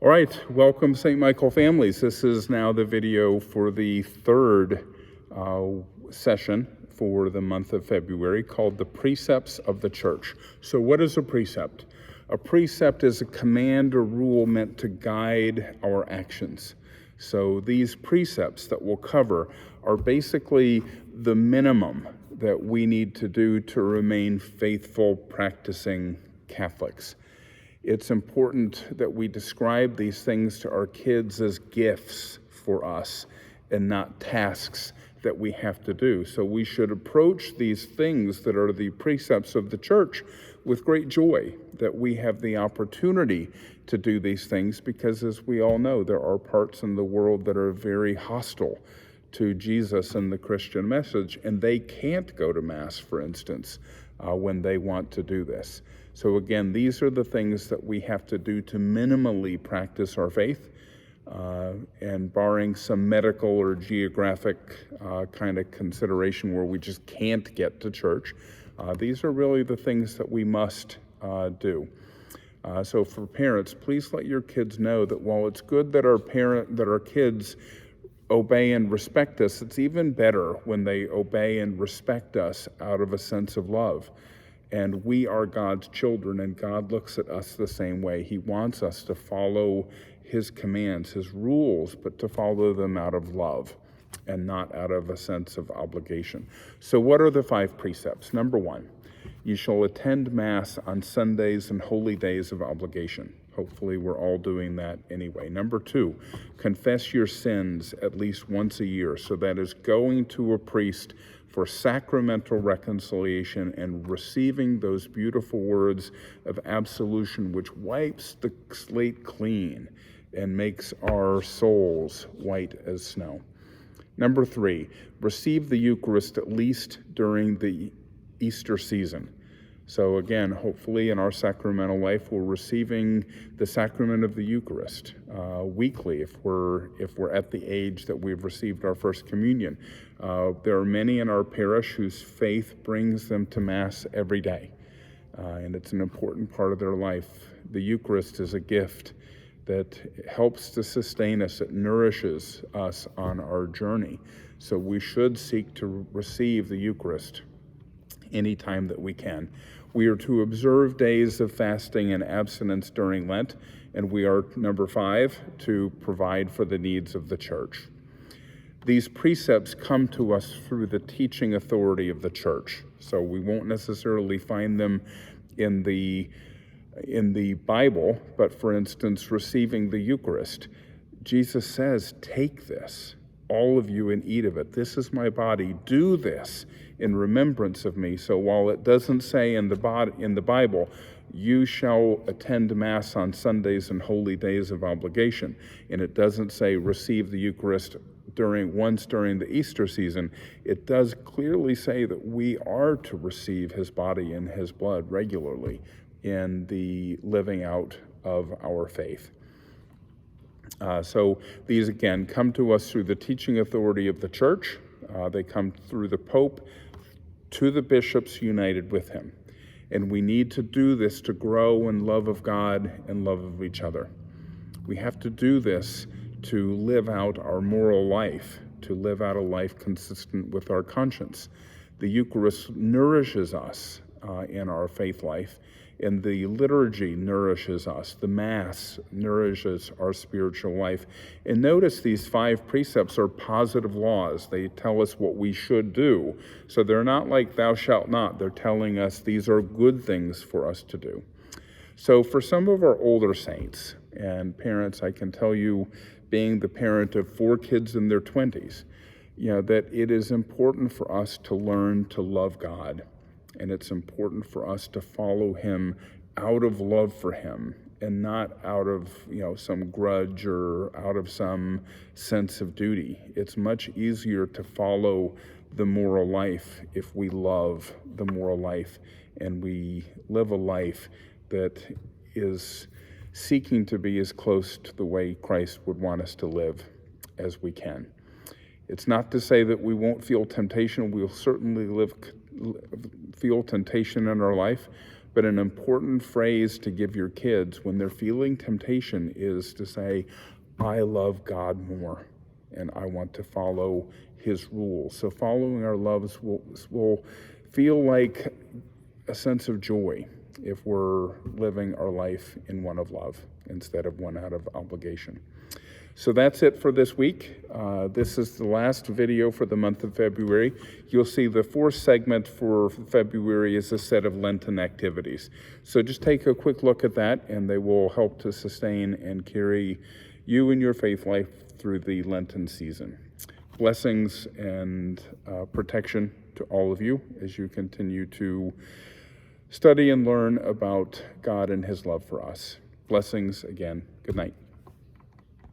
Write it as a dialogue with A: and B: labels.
A: All right, welcome St. Michael families. This is now the video for the third session for the month of February called the Precepts of the Church. So what is a precept? A precept is a command or rule meant to guide our actions. So these precepts that we'll cover are basically the minimum that we need to do to remain faithful, practicing Catholics. It's important that we describe these things to our kids as gifts for us and not tasks that we have to do. So we should approach these things that are the precepts of the church with great joy that we have the opportunity to do these things, because as we all know, there are parts in the world that are very hostile to Jesus and the Christian message, and they can't go to Mass, for instance, when they want to do this. So again, these are the things that we have to do to minimally practice our faith, and barring some medical or geographic kind of consideration where we just can't get to church, these are really the things that we must do. So for parents, please let your kids know that while it's good that our kids obey and respect us, it's even better when they obey and respect us out of a sense of love. And we are God's children, and God looks at us the same way. He wants us to follow his commands, his rules, but to follow them out of love and not out of a sense of obligation. So what are the 5 precepts? Number 1, you shall attend Mass on Sundays and holy days of obligation. Hopefully we're all doing that anyway. Number 2, confess your sins at least once a year. So that is going to a priest for sacramental reconciliation and receiving those beautiful words of absolution, which wipes the slate clean and makes our souls white as snow. Number 3, receive the Eucharist at least during the Easter season. So again, hopefully in our sacramental life, we're receiving the sacrament of the Eucharist weekly if we're at the age that we've received our first communion. There are many in our parish whose faith brings them to Mass every day, and it's an important part of their life. The Eucharist is a gift that helps to sustain us. It nourishes us on our journey. So we should seek to receive the Eucharist anytime that we can. We are to observe days of fasting and abstinence during Lent, and we are, number 5, to provide for the needs of the church. These precepts come to us through the teaching authority of the church, so we won't necessarily find them in the Bible, but for instance, receiving the Eucharist. Jesus says, "Take this, all of you, and eat of it. This is my body. Do this in remembrance of me." So while it doesn't say in the Bible, you shall attend Mass on Sundays and holy days of obligation, and it doesn't say receive the Eucharist once during the Easter season, it does clearly say that we are to receive his body and his blood regularly in the living out of our faith. So these, again, come to us through the teaching authority of the church. They come through the Pope to the bishops united with him. And we need to do this to grow in love of God and love of each other. We have to do this to live out our moral life, to live out a life consistent with our conscience. The Eucharist nourishes us in our faith life, and the liturgy nourishes us. The Mass nourishes our spiritual life. And notice these 5 precepts are positive laws. They tell us what we should do. So they're not like thou shalt not. They're telling us these are good things for us to do. So for some of our older saints and parents, I can tell you, being the parent of 4 kids in their 20s, that it is important for us to learn to love God. And it's important for us to follow him out of love for him and not out of some grudge or out of some sense of duty. It's much easier to follow the moral life if we love the moral life and we live a life that is seeking to be as close to the way Christ would want us to live as we can. It's not to say that we won't feel temptation. We'll certainly feel temptation in our life, But an important phrase to give your kids when they're feeling temptation is to say, I love God more, and I want to follow his rules. So following our loves will feel like a sense of joy if we're living our life in one of love instead of one out of obligation. So that's it for this week. This is the last video for the month of February. You'll see the fourth segment for February is a set of Lenten activities. So just take a quick look at that, and they will help to sustain and carry you and your faith life through the Lenten season. Blessings and protection to all of you as you continue to study and learn about God and his love for us. Blessings again. Good night.